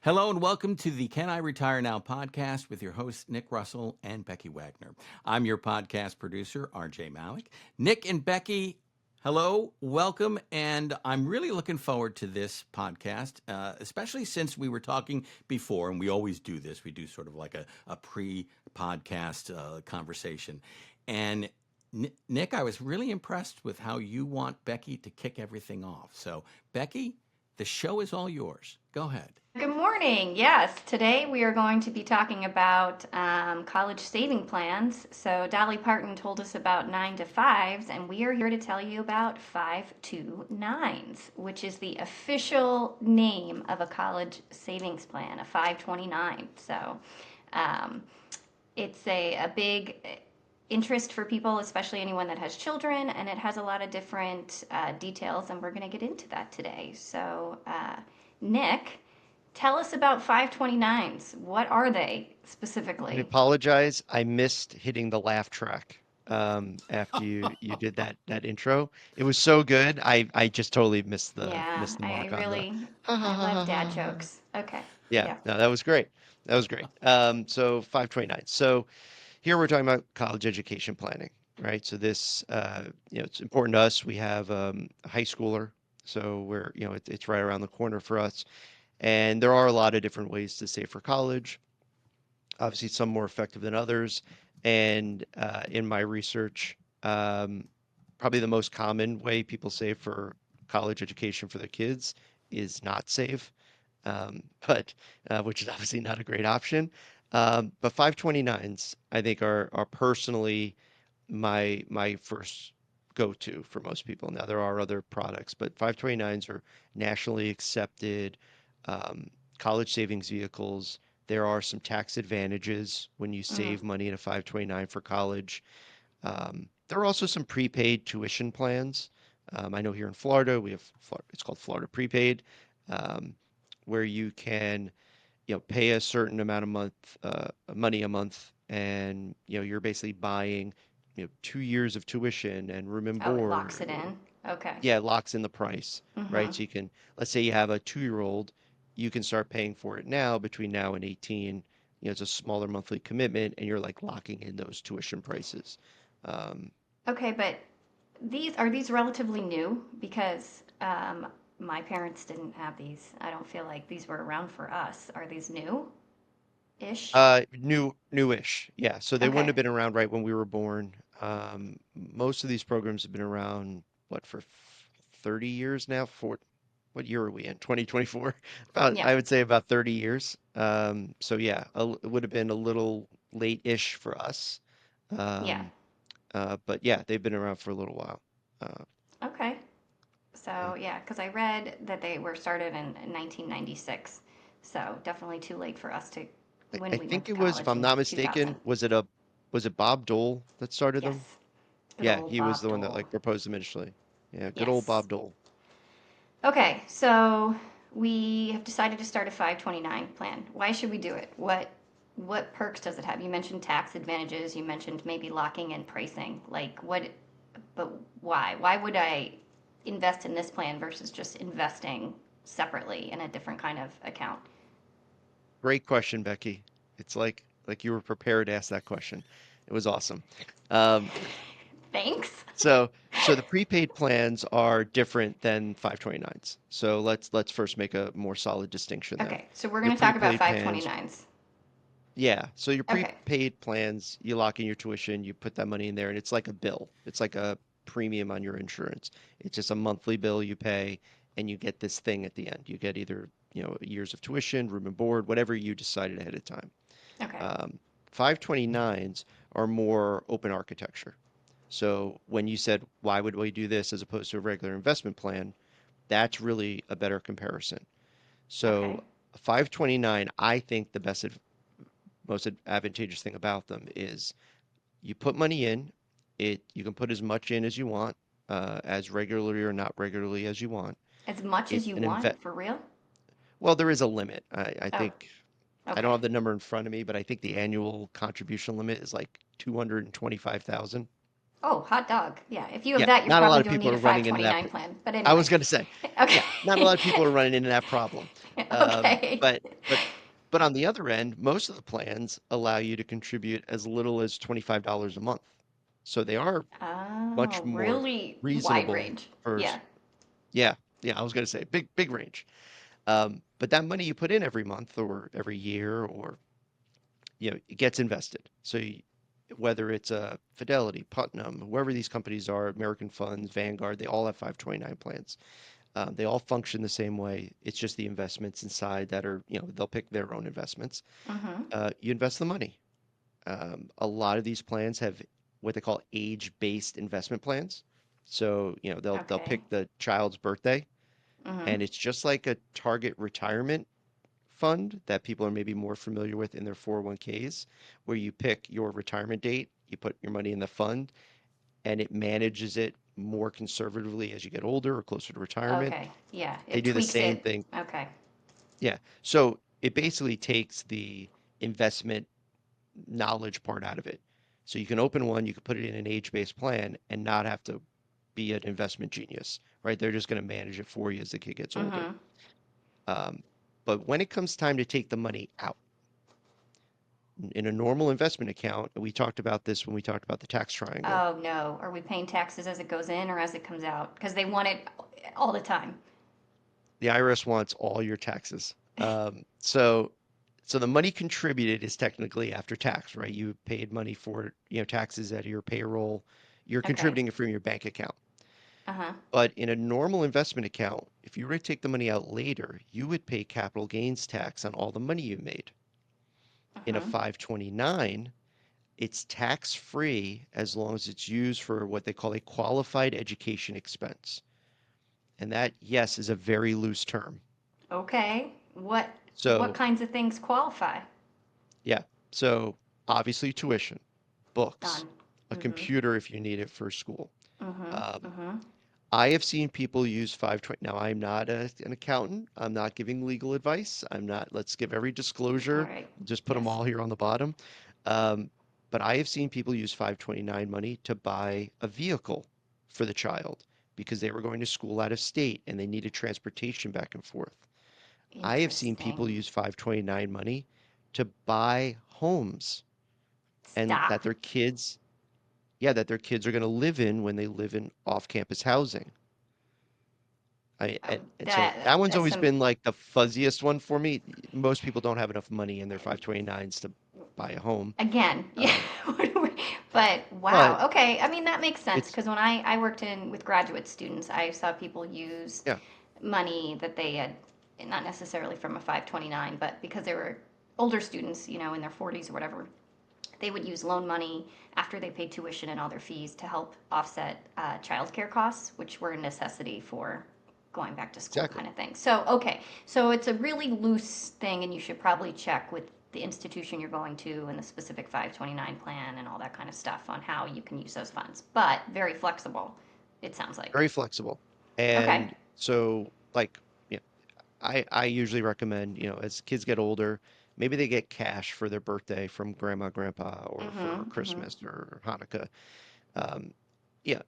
Hello and welcome to the Can I Retire Now podcast with your hosts, Nick Russell and Becky Wagoner. I'm your podcast producer, RJ Malik. Nick and Becky, hello, welcome. And I'm really looking forward to this podcast, especially since we were talking before, and we always do this. We do sort of like a pre-podcast conversation. And Nick, I was really impressed with how you want Becky to kick everything off. So, Becky, the show is all yours. Go ahead. Good morning. Yes, today we are going to be talking about college saving plans. So, Dolly Parton told us about 9 to 5s, and we are here to tell you about 529s, which is the official name of a college savings plan, a 529. So, um, it's a big interest for people, especially anyone that has children, and it has a lot of different details, and we're going to get into that today. So, Nick, tell us about 529s. What are they I specifically? apologize. I missed hitting the laugh track after you did that intro. It was so good. I just totally missed the Yeah, missed the I mark on the really, ha ha I ha love ha dad ha. Ha. jokes. Okay, Yeah, yeah. no, that was great. That was great. So 529. So here we're talking about college education planning, right? So this it's important to us. We have a high schooler, so we're it's right around the corner for us, and there are a lot of different ways to save for college. Obviously some more effective than others. And in my research, um, probably the most common way people save for college education for their kids is not save, but which is obviously not a great option. But 529s, I think, are personally my first go-to for most people. Now there are other products, but 529s are nationally accepted um, college savings vehicles. There are some tax advantages when you Mm-hmm. save money in a 529 for college. There are also some prepaid tuition plans. I know here in Florida we have it's called Florida prepaid, um, where you can pay a certain amount of money a month, and you're basically buying 2 years of tuition and room and Oh, it board. locks it in. Okay. Yeah, it locks in the price, Mm-hmm. right? So you can, let's say you have a 2-year-old, you can start paying for it now between now and 18. It's a smaller monthly commitment, and you're like locking in those tuition prices. Um, Okay, but these relatively new because my parents didn't have these. I don't feel like these were around for us. Are these new-ish? Newish, yeah. So they wouldn't Okay. have been around right when we were born. Most of these programs have been around, what, for 30 years now? What year are we in? 2024? Yeah. I would say about 30 years. So yeah, it would have been a little late-ish for us. Yeah. Um, but yeah, they've been around for a little while. Uh, Okay. yeah. So, yeah, because I read that they were started in 1996. So, definitely too late for us to when I we went think to it was, if college I'm in not 2000. mistaken, was it Bob Dole that started them? Yes. Good Yeah, old he was Bob the one that Dole. like proposed them initially. Yeah, good old Yes. Bob Dole. Okay, so we have decided to start a 529 plan. Why should we do it? What perks does it have? You mentioned tax advantages, you mentioned maybe locking in pricing. Like what but why? Why would I invest in this plan versus just investing separately in a different kind of account? Great question, Becky. It's like you were prepared to ask that question. It was awesome. Um, Thanks. so the prepaid plans are different than 529s. So let's first make a more solid distinction there. Okay, so we're Your going to talk about prepaid plans, 529s. yeah. So your Okay. prepaid plans, you lock in your tuition, you put that money in there, and it's like a bill. It's like a premium on your insurance. It's just a monthly bill you pay, and you get this thing at the end. You get either, years of tuition, room and board, whatever you decided ahead of time. Okay. Um, 529s are more open architecture. So when you said, why would we do this as opposed to a regular investment plan? That's really a better comparison. Okay. So 529, I think the most advantageous thing about them is you put money in, you can put as much in as you want, as regularly or not regularly as you want. As much as It's you an invest. want, for real? Well, there is a limit. I Oh, think I don't okay. have the number in front of me, but I think the annual contribution limit is like 225,000. Oh, hot dog. Yeah. If you have Yeah, that, you not a lot probably of don't people need are a running into that. 529 plan. But I was anyway. going to say, Okay. yeah, not a lot of people are running into that problem. Um, Okay. but but but on the other end, most of the plans allow you to contribute as little as $25 a month. So they are much Oh, more really wide reasonable range. for, Yeah. yeah, yeah, I was going to say big range. But that money you put in every month or every year or it gets invested. So whether it's a Fidelity, Putnam, whoever these companies are, American Funds, Vanguard, they all have 529 plans. They all function the same way. It's just the investments inside that are, they'll pick their own investments. Mm-hmm. You invest the money. A lot of these plans have what they call age-based investment plans. So, they'll Okay. pick the child's birthday, Mm-hmm. and it's just like a target retirement fund that people are maybe more familiar with in their 401ks, where you pick your retirement date, you put your money in the fund, and it manages it more conservatively as you get older or closer to retirement. Okay. Yeah. They It do the tweaks same it. thing. Okay. Yeah. So it basically takes the investment knowledge part out of it. So you can open one, you can put it in an age-based plan and not have to be an investment genius, right? They're just going to manage it for you as the kid gets older. Mm-hmm. Um, but when it comes time to take the money out, in a normal investment account, we talked about this when we talked about the tax triangle. Oh, no. Are we paying taxes as it goes in or as it comes out? Because they want it all the time. The IRS wants all your taxes. So the money contributed is technically after tax, right? You paid money for, taxes out of your payroll. You're Okay. contributing it from your bank account. Uh-huh. But in a normal investment account, if you were to take the money out later, you would pay capital gains tax on all the money you made. In a Uh-huh. 529, it's tax free as long as it's used for what they call a qualified education expense. And that, yes, is a very loose term. Okay. What So, kinds of things qualify? yeah. So, obviously, tuition, books, Done. a Mm-hmm. computer if you need it for school. Mm-hmm. Um, Mm-hmm. I have seen people use 520. Now, I'm not an accountant. I'm not giving legal advice. I'm not, let's give every All disclosure, right. just put them Yes. all here on the bottom. Um, but I have seen people use 529 money to buy a vehicle for the child because they were going to school out of state and they needed transportation back and forth. I have seen people Interesting. use 529 money to buy homes and Stop. that their kids are going to live in when they live in off-campus housing. Oh, And so that one's that's always some been like the fuzziest one for me. Most people don't have enough money in their 529s to buy a home. again. Yeah. Um, But but wow. Okay. I mean that makes sense it's, because when I worked in with graduate students, I saw people use yeah, money that they had not necessarily from a 529, but because they were older students, in their 40s or whatever, they would use loan money after they paid tuition and all their fees to help offset childcare costs, which were a necessity for going back to school exactly. kind of thing. So, okay, so it's a really loose thing, and you should probably check with the institution you're going to and the specific 529 plan and all that kind of stuff on how you can use those funds. But very flexible, it sounds like. Very flexible. Okay. And so like, yeah, I usually recommend, as kids get older, maybe they get cash for their birthday from grandma, grandpa, or for Mm-hmm. Mm-hmm. Christmas or Hanukkah. Um, yeah,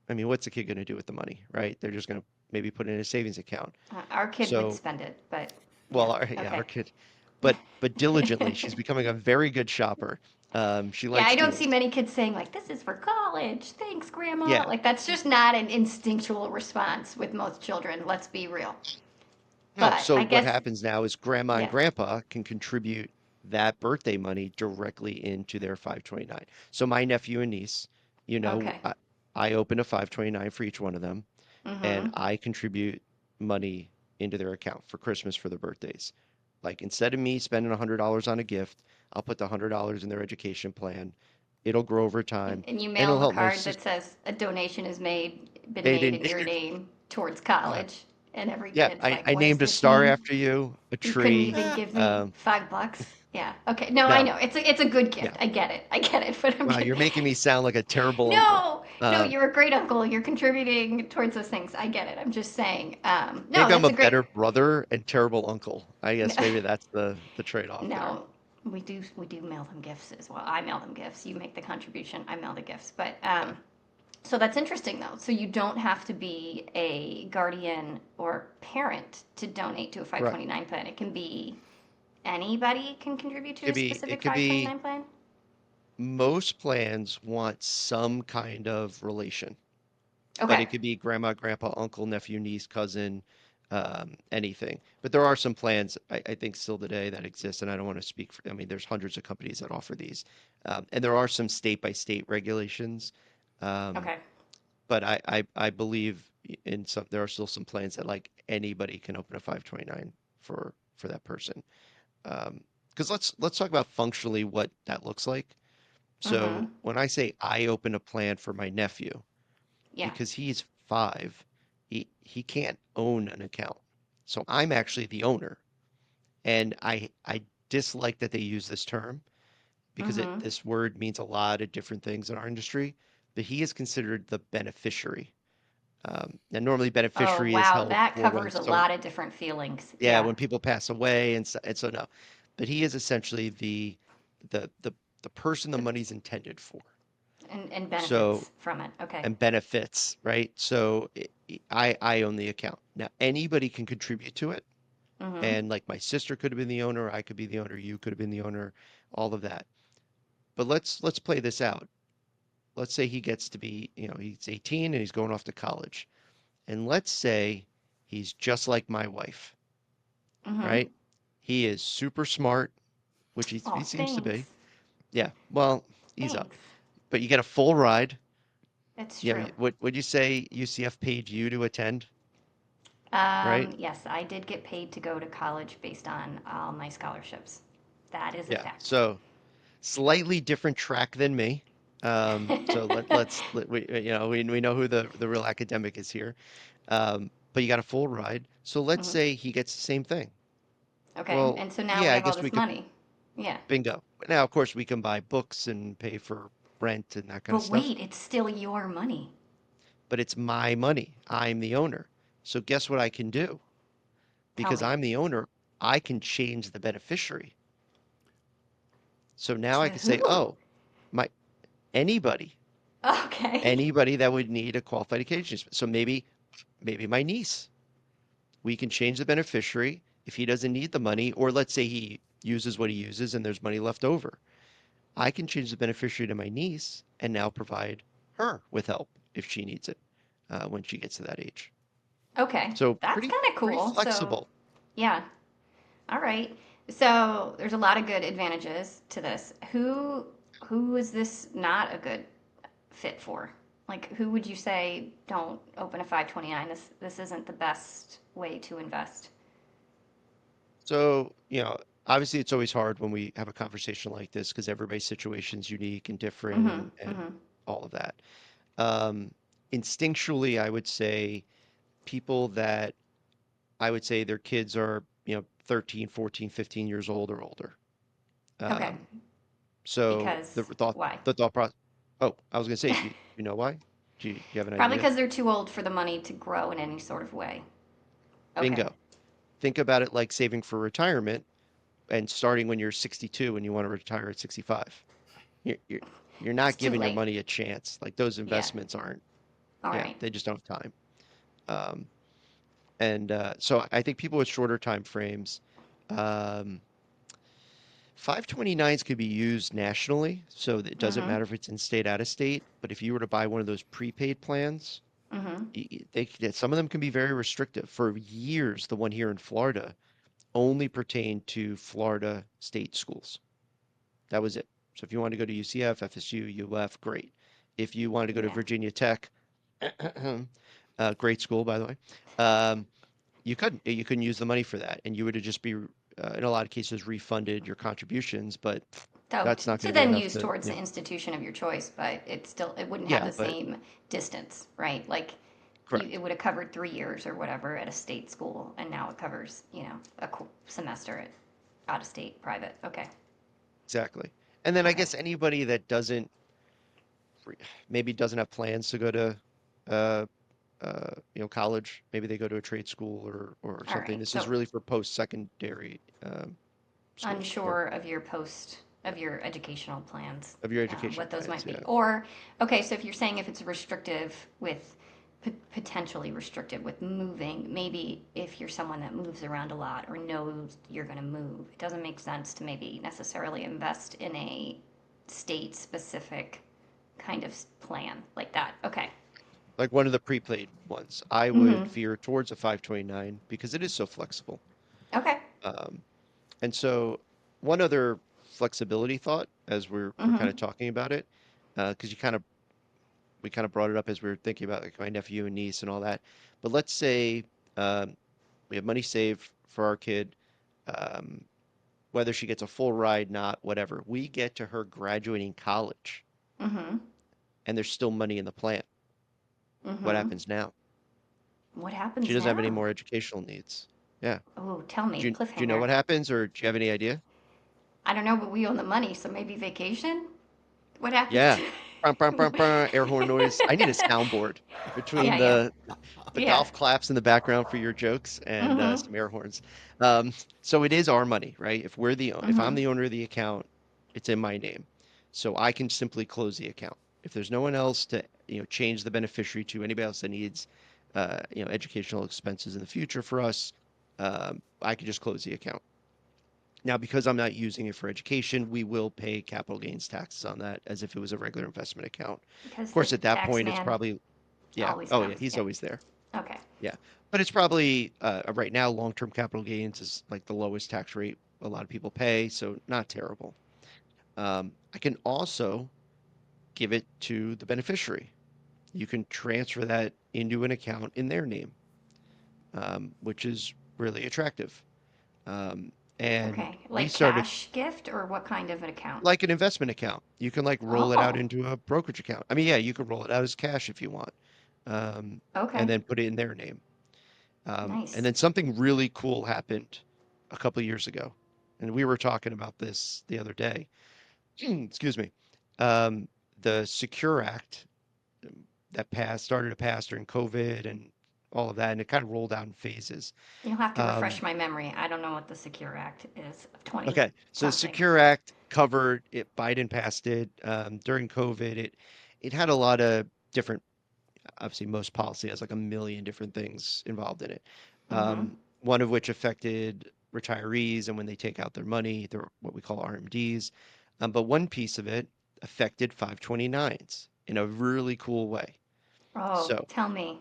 I mean, what's a kid going to do with the money, right? They're just going to maybe put it in a savings account. Our kid would So, spend it, but yeah. well, our Okay. kid, but diligently, she's becoming a very good shopper. She Yeah, I likes don't see deals. many kids saying like, "This is for college." Thanks, grandma. Yeah. Like that's just not an instinctual response with most children. Let's be real. No, But so I what guess happens now is grandma and yeah. grandpa can contribute that birthday money directly into their 529. So my nephew and niece, you know, Okay. I, I open a 529 for each one of them, and Mhm. I contribute money into their account for Christmas for their birthdays. Like instead of me spending $100 on a gift, I'll put the $100 in their education plan. It'll grow over time, And you and mail it'll them a help my card sister. that says a donation is been They made didn't. in your name towards Uh, college, and every yeah, kid's I, like, I "What does named a this star mean?" after you, a You couldn't tree. even give me Um, $5. Yeah. Okay. No, I no, know. It's a good yeah. gift. I get it. I get it. But I'm Wow, just you're making me sound like a terrible uncle. no, no. Uh, You're a great uncle. You're contributing towards those things. I get it. I'm just saying. No, maybe I'm that's a a great. better brother and terrible uncle. I No, guess maybe that's the trade-off there. no, We do mail them gifts as well. I mail them gifts. You make the contribution. I mail the gifts. But Yeah. so that's interesting though. So you don't have to be a guardian or parent to donate to a Right. 529 plan. It can be anybody can contribute to Could a be, it specific could be 529 plan. most plans want some kind of relation, but Okay. it could be grandma, grandpa, uncle, nephew, niece, cousin, anything. But there are some plans I think still today that exist, and I don't want to speak for, I mean, there's hundreds of companies that offer these. And there are some state by state regulations. Um, Okay. but I believe in some, there are still some plans that like anybody can open a 529 for that person. Because let's talk about functionally what that looks like. Mm-hmm. So when I say I open a plan for my nephew, Yeah. because he's 5, he can't own an account. So I'm actually the owner, and I dislike that they use this term because Mm-hmm. this word means a lot of different things in our industry, but he is considered the beneficiary. And normally Oh, beneficiary is wow. held That for when covers a some, lot of different feelings. yeah, Yeah. when people pass away and so no, but he is essentially the the the person the The, money's intended for. and So benefits from it. Okay. and benefits, right? So I own the account. Now anybody can contribute to it, Mm-hmm. and like my sister could have been the owner, I could be the owner, you could have been the owner, all of that. But let's play this out. Let's say he gets to be, he's 18 and he's going off to college. And let's say he's just like my wife, Mm-hmm. right? He is super smart, which he Oh, seems to thanks. be. Yeah, well, ease up. Thanks. But you get a full ride. That's Yeah, true. what would you say UCF paid you to attend, right? Yes, I did get paid to go to college based on all my scholarships. That is a Yeah. fact. So slightly different track than me. So we know who the real academic is here. But you got a full ride. So let's Hmm. say he gets the same thing. Okay, Well, and so now we yeah, I have all guess we this could money. Yeah. bingo. Now, of course, we can buy books and pay for rent and that kind of But stuff, wait, it's still your money. but it's my money. I'm the owner. So guess what I can do? Tell Because me. I'm the owner, I can change the beneficiary. So now To I could say, who? oh, my anybody, Okay. anybody that would need a qualified education. So maybe my niece. We can change the beneficiary if he doesn't need the money, or let's say he uses what he uses and there's money left over. I can change the beneficiary to my niece and now provide her with help if she needs it when she gets to that age. Okay. So That's pretty kind of pretty cool. So, flexible. yeah. All right. So, there's a lot of good advantages to this. Who is this not a good fit for? Like, who would you say don't open a 529? This isn't the best way to invest. So, obviously it's always hard when we have a conversation like this because everybody's situation is unique and different Mm-hmm. and Mm-hmm. all of that. Um, Instinctually, I would say people that I would say their kids are, 13, 14, 15 years old or older. Okay. Um, so Because why? the thought process, oh, I was gonna say, do you know why? Do you have an Probably idea? because they're too old for the money to grow in any sort of way. Okay. Bingo. Think about it like saving for retirement and starting when you're 62 and you want to retire at 65. You're, you're, you're It's not too giving your late. money a chance. Like those Yeah. investments aren't, All yeah, right. they just don't have time. Um, and so I think people with shorter time frames, um, 529s could be used nationally, so it doesn't Mm-hmm. matter if it's in state, out of state. But if you were to buy one of those prepaid plans, Mm-hmm. some of them can be very restrictive. For years, the one here in Florida only pertained to Florida state schools. That was it. So if you wanted to go to UCF, FSU, UF, great. If you wanted to go to Yeah. Virginia Tech, great school, by the way, um, you couldn't use the money for that, and you would have just be in a lot of cases refunded your contributions, but So that's not going to to be then enough use to, towards the institution of your choice, but it wouldn't have yeah, the but same distance, right? Like it correct, would have covered 3 years or whatever at a state school, and now it covers a semester at out of state private. Okay. exactly. And then All I right. guess anybody that maybe doesn't have plans to go to uh, college, maybe they go to a trade school or All something. right. This is So really for post-secondary. schools or Unsure of your educational plans, of your education what those plans. might be. Yeah. Or, okay, so if you're saying if it's restrictive with potentially restrictive with moving, maybe if you're someone that moves around a lot or knows you're going to move, it doesn't make sense to maybe necessarily invest in a state specific kind of plan like that. Okay. Like one of the prepaid ones, I would Mm-hmm. veer towards a 529 because it is so flexible. Okay. Um, and so one other flexibility thought as we're kind Mm-hmm. of talking about it, because we kind of brought it up as we were thinking about like my nephew and niece and all that. But let's say um, we have money saved for our kid, um, whether she gets a full ride, not whatever. We get to her graduating college, Mm-hmm. and there's still money in the plan. What Mm-hmm. happens now? What She happens doesn't have any now? more educational needs. Yeah. Oh, tell me, Do you know cliffhanger. what happens, or do you have any idea? I don't know, but we own the money, so maybe vacation? What happens? Yeah. Brum, brum, brum, brum, air horn noise. I need a soundboard between Yeah, yeah, the yeah. golf claps in the background for your jokes and Mm-hmm. some air horns. So it is our money, right? If I'm Mm-hmm. the owner of the account, it's in my name, so I can simply close the account. If there's no one else to change the beneficiary to anybody else that needs educational expenses in the future for us, I can just close the account. Now, because I'm not using it for education, we will pay capital gains taxes on that as if it was a regular investment account. Of Because the course, at that tax point, it's man probably, yeah. always Oh, yeah, comes. he's Yeah. always there. Okay. Yeah. But it's probably, right now, long-term capital gains is like the lowest tax rate a lot of people pay, so not terrible. I can also give it to the beneficiary. You can transfer that into an account in their name, which is really attractive. Um, and Okay. we Like started cash gift or what kind of an account? like an investment account. You can like roll it out Oh, into a brokerage account. I mean, yeah, you can roll it out as cash if you want, and okay. then put it in their name. And Nice. then something really cool happened a couple of years ago, and we were talking about this the other day. Excuse me. Um, the Secure Act that started to pass during COVID and all of that, and it kind of rolled out in phases. You'll have to refresh Um, my memory. I don't know what the Secure Act is of 20 Okay, so the something. Secure Act covered it. Biden passed it during COVID. It had a lot of different. Obviously, most policy has like a million different things involved in it. Mm-hmm. One of which affected retirees and when they take out their money, they're what we call RMDs. But one piece of it affected 529s in a really cool way. Oh, So tell me.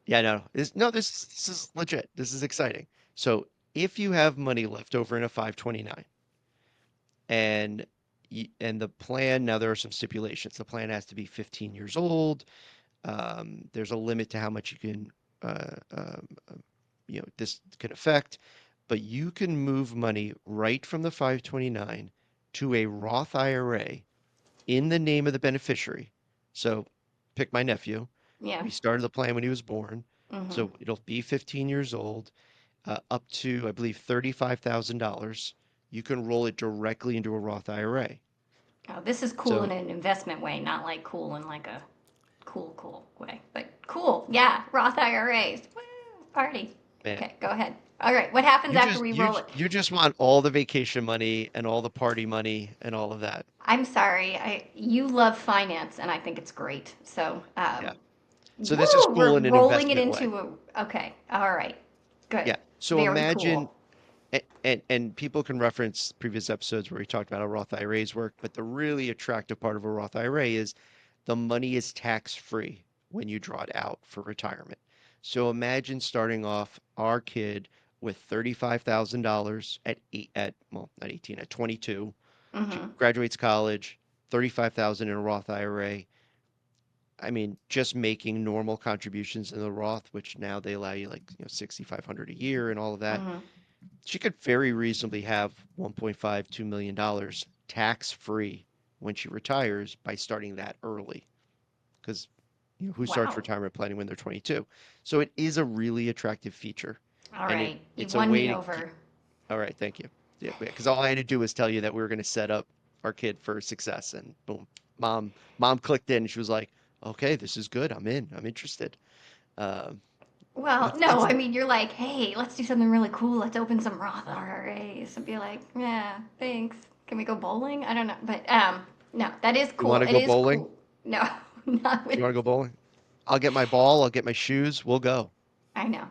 yeah, no, this is legit. This is exciting. So if you have money left over in a 529 and and the plan, now there are some stipulations. The plan has to be 15 years old. There's a limit to how much you can this can affect, but you can move money right from the 529 to a Roth IRA in the name of the beneficiary. So pick my nephew. Yeah. We started the plan when he was born, Mm-hmm. so it'll be 15 years old, up to I believe $35,000. You can roll it directly into a Roth IRA. Oh, this is cool in So an investment way, not like cool in like a cool way. But cool. Yeah. Roth IRAs. Woo, party. man, Okay, go ahead. All right. What happens after we roll it? you just want all the vacation money and all the party money and all of that. I'm sorry. You love finance, and I think it's great. So, Yeah. So this is woo, cool we're in an rolling it investment way. into a. Okay. All right. Good. Yeah. So Very imagine, cool. and people can reference previous episodes where we talked about how Roth IRAs work, but the really attractive part of a Roth IRA is the money is tax free when you draw it out for retirement. So imagine starting off our kid with $35,000 well, not 18, at 22. She Mm-hmm. graduates college, 35,000 in a Roth IRA. I mean, just making normal contributions in the Roth, which now they allow you like, 6,500 a year and all of that. Mm-hmm. She could very reasonably have 1.5, $2 million tax free when she retires by starting that early. Because who starts Wow. retirement planning when they're 22? So it is a really attractive feature. All And right. You've it's a won way me to keep, over. all right, thank you. Yeah, because all I had to do was tell you that we were going to set up our kid for success, and boom, mom clicked in. And she was like, "Okay, this is good. I'm in. I'm interested." Um, Well, no, That's I mean, you're like, hey, let's do something really cool. Let's open some Roth IRAs. And be like, yeah, thanks. Can we go bowling? I don't know. But no, that is you cool. want to It go is bowling? cool. No, not You with. want to go bowling? I'll get my ball. I'll get my shoes. We'll go. I know.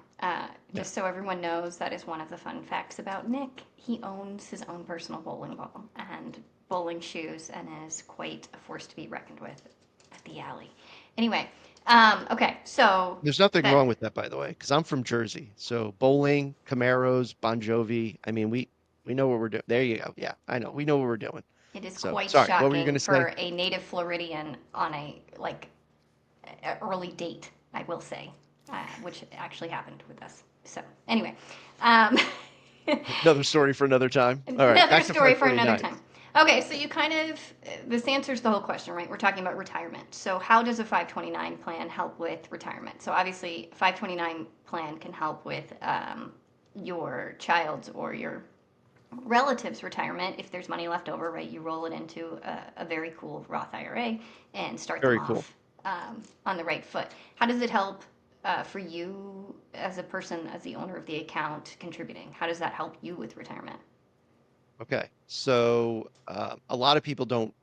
Yeah, Just so everyone knows, that is one of the fun facts about Nick. He owns his own personal bowling ball and bowling shoes and is quite a force to be reckoned with at the alley. Anyway, okay, so there's nothing that wrong with that, by the way, because I'm from Jersey. So bowling, Camaros, Bon Jovi. I mean, we know what we're doing. There you go. Yeah, I know. We know what we're doing. it is So quite sorry. What were you shocking gonna say? for a native Floridian on a like early date, I will say, which actually happened with us. So anyway, um, Another story for another time. All right, another back to story for another time. 529s. Okay, so you kind of this answers the whole question, right? We're talking about retirement. So how does a 529 plan help with retirement? So obviously, a 529 plan can help with your child's or your relative's retirement. If there's money left over, right, you roll it into a very cool Roth IRA and start them Very cool. off on the right foot. How does it help for you as a person, as the owner of the account, contributing? How does that help you with retirement? Okay, so a lot of people don't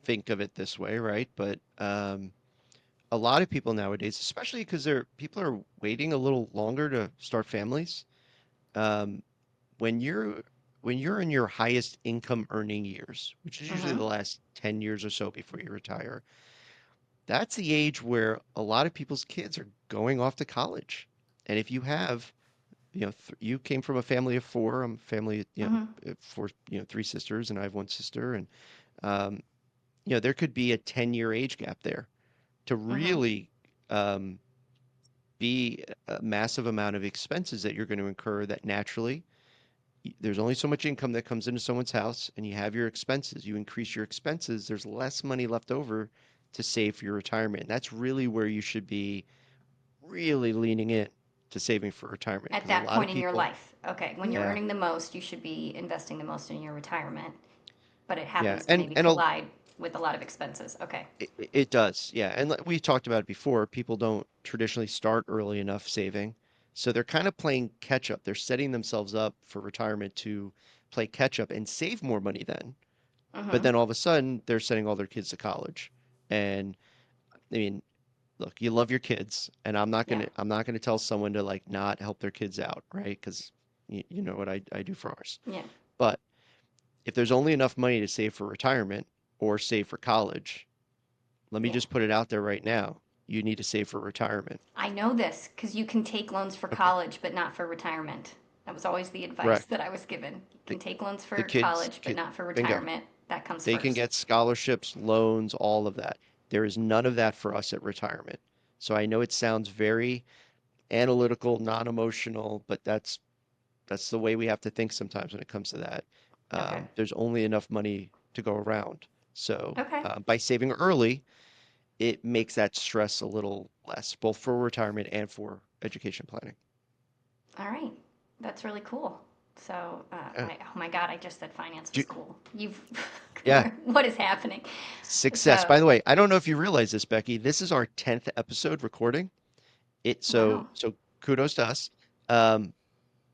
think of it this way, right? But a lot of people nowadays, especially because people are waiting a little longer to start families. Um, when you're when you're in your highest income earning years, which is usually Mm-hmm. the last 10 years or so before you retire, that's the age where a lot of people's kids are going off to college. And if you have, you came from a family of four, I'm a family, Mm-hmm. four, three sisters, and I have one sister, and um, there could be a 10-year age gap there to Mm-hmm. really um, be a massive amount of expenses that you're going to incur that naturally there's only so much income that comes into someone's house and you have your expenses. You increase your expenses, there's less money left over to save for your retirement. And that's really where you should be really leaning in to saving for retirement At because a that lot of point in your people, life, okay, when you're yeah, earning the most, you should be investing the most in your retirement, but it yeah, happens to maybe and collide with a lot of expenses. Okay. it does, yeah. And we talked about it before. People don't traditionally start early enough saving, so they're kind of playing catch up. They're setting themselves up for retirement to play catch up and save more money then. But Mm-hmm. then all of a sudden, they're sending all their kids to college. And I mean, look, you love your kids, and Yeah. I'm not gonna tell someone to like not help their kids out, right? Because you know what I do for ours. Yeah. But if there's only enough money to save for retirement or save for college, let me Yeah. just put it out there right now. You need to save for retirement. I know this because you can take loans for Okay, college, but not for retirement. That was always the advice correct. that I was given. You The can take loans the for kids, college, but not for bingo. retirement. That comes They can first. get scholarships, loans, all of that. There is none of that for us at retirement. So I know it sounds very analytical, non-emotional, but that's the way we have to think sometimes when it comes to that. Okay. There's only enough money to go around. So Okay. by saving early, it makes that stress a little less, both for retirement and for education planning. All right. That's really cool. So, Uh, oh my God, I just said finance do was cool. You've, yeah, what is happening? success. So, By the way, I don't know if you realize this, Becky. This is our 10th episode recording. It wow. so kudos to us. Um,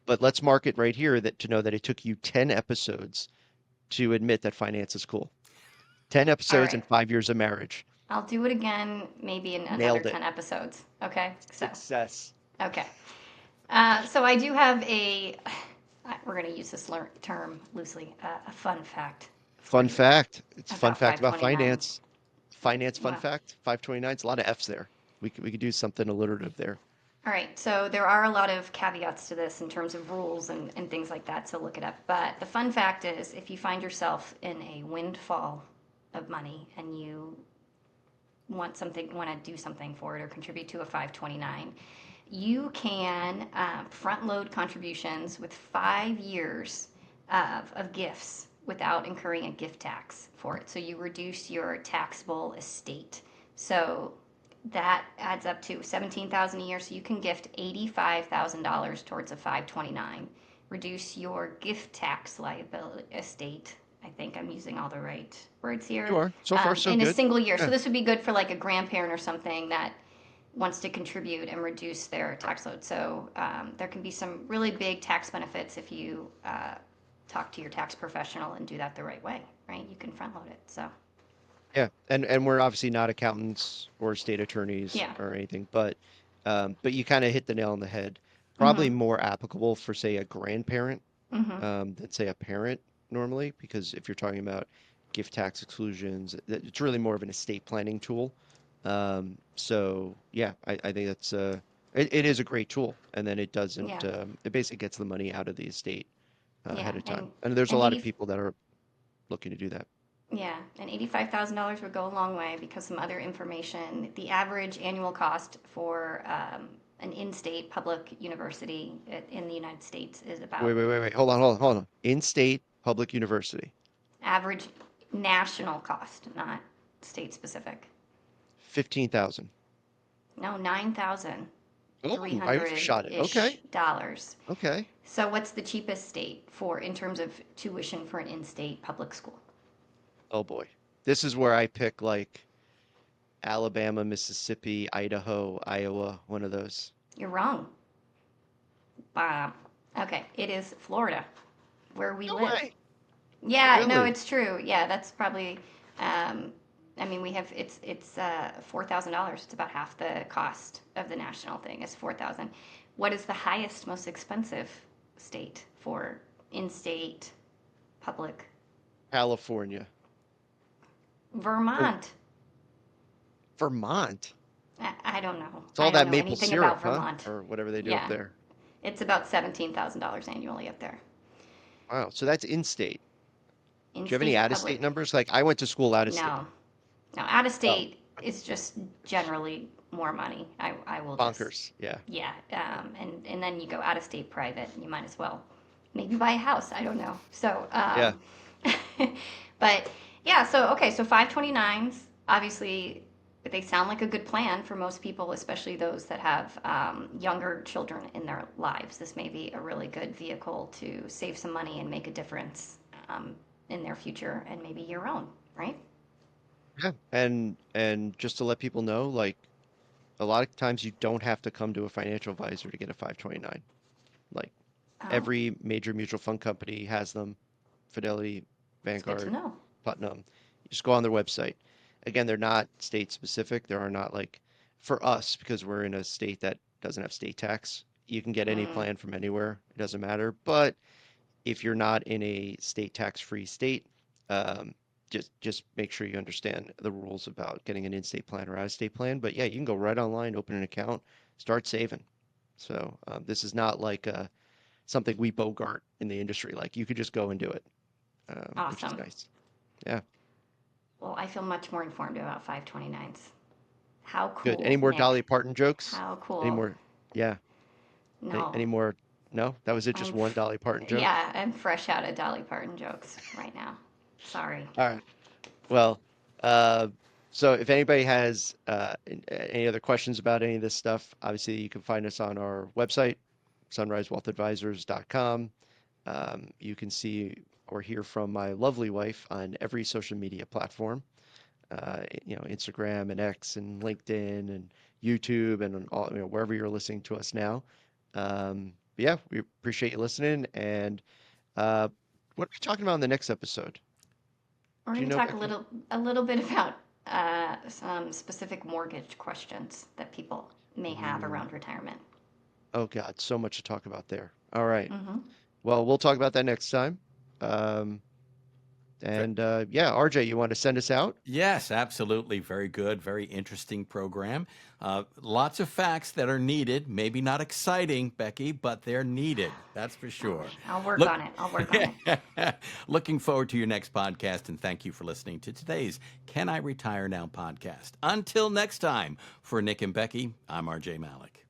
but let's mark it right here that to know that it took you 10 episodes to admit that finance is cool. 10 All episodes right. and 5 years of marriage. I'll do it again, maybe in another Nailed it. 10 episodes. Okay. So, Success. okay. So I do have we're going to use this term loosely, a fun fact for Fun you fact. It's a fun about fact about 529. finance. Finance fun Well, fact. 529. It's a lot of F's there. We could do something alliterative there. all right, so there are a lot of caveats to this in terms of rules and things like that, so look it up. But the fun fact is if you find yourself in a windfall of money and you want to do something for it or contribute to a 529, you can front load contributions with 5 years of gifts without incurring a gift tax for it. So you reduce your taxable estate. So that adds up to 17,000 a year. So you can gift $85,000 towards a 529. Reduce your gift tax liability estate. I think I'm using all the right words You here. are. So far, so In a good. single year. So Yeah. this would be good for like a grandparent or something that wants to contribute and reduce their tax load. So there can be some really big tax benefits if you talk to your tax professional and do that the right way, right? You can front load it. So Yeah, and we're obviously not accountants or state attorneys yeah. or anything, but you kind of hit the nail on the head. Probably Mm-hmm. more applicable for say a grandparent Mm-hmm. than say a parent normally, because if you're talking about gift tax exclusions, it's really more of an estate planning tool. So yeah, I think that's it is a great tool, and then it doesn't Yeah. it basically gets the money out of the estate Yeah. ahead of time, And and there's a and lot of 80 people that are looking to do that. yeah, and $85,000 would go a long way because some other information. The average annual cost for an in-state public university in the United States is Wait, about wait, wait, wait. Hold on. In-state public university, average national cost, not state specific. 15,000. No, 9,000 three Oh, I hundred overshot it. ish Okay, dollars. okay. So what's the cheapest state for in terms of tuition for an in-state public school? Oh boy. This is where I pick like Alabama, Mississippi, Idaho, Iowa, one of those. You're wrong. Uh, okay, it is Florida, where we No live. way. Yeah, no, Really? it's true. Yeah, that's probably. Um, I mean, we have it's $4,000. It's about half the cost of the national thing. Is 4,000. What is the highest, most expensive state for in-state public? California. Or Vermont. Vermont. I don't know. It's I all don't that know maple anything about syrup, huh? Vermont. Or whatever they do up Yeah, there. it's about $17,000 annually up there. Wow. So that's in-state. Do you have any In-state out-of-state public. numbers? Like I went to school out of state. No, no. Out of Oh, state is just generally more money. I will just bonkers. Yeah. yeah. And then you go out of state private. You might as well maybe buy a house. I don't know. So Yeah. but yeah. So okay. So 529s obviously they sound like a good plan for most people, especially those that have younger children in their lives. This may be a really good vehicle to save some money and make a difference in their future and maybe your own, right? Yeah. And just to let people know, like a lot of times you don't have to come to a financial advisor to get a 529. Like Oh, every major mutual fund company has them, Fidelity, it's good to Vanguard, know. Putnam. You just go on their website. Again, they're not state specific. There are not like for us, because we're in a state that doesn't have state tax, you can get any Mm, plan from anywhere. It doesn't matter. But if you're not in a state tax-free state, um, just make sure you understand the rules about getting an in-state plan or out-of-state plan. But yeah, you can go right online, open an account, start saving. So this is not like something we bogart in the industry. Like you could just go and do it, which is awesome. nice. Yeah, Well, I feel much more informed about 529s. How good. Any cool, more Nick. Dolly Parton jokes? How Any cool. more? Yeah. No, Any more? No, that was it. Just I'm, one Dolly Parton joke. yeah, I'm fresh out of Dolly Parton jokes right now. Sorry. All right. Well, uh, so if anybody has any other questions about any of this stuff, obviously you can find us on our website, sunrisewealthadvisors.com. You can see or hear from my lovely wife on every social media platform, Instagram and X and LinkedIn and YouTube and on all, wherever you're listening to us now. But yeah, we appreciate you listening. And uh, what are we talking about in the next episode? We're Do you going to know, talk Becky? a little bit about some specific mortgage questions that people may have Ooh. around retirement. Oh God, so much to talk about there. All right. Mm-hmm. Well, we'll talk about that next time. Um, and yeah, RJ, you want to send us out? Yes, absolutely. Very good. Very interesting program. Lots of facts that are needed. Maybe not exciting, Becky, but they're needed. That's for sure. I'll work Look, on it. I'll work on it. looking forward to your next podcast, and thank you for listening to today's Can I Retire Now podcast. Until next time, for Nick and Becky, I'm RJ Malik.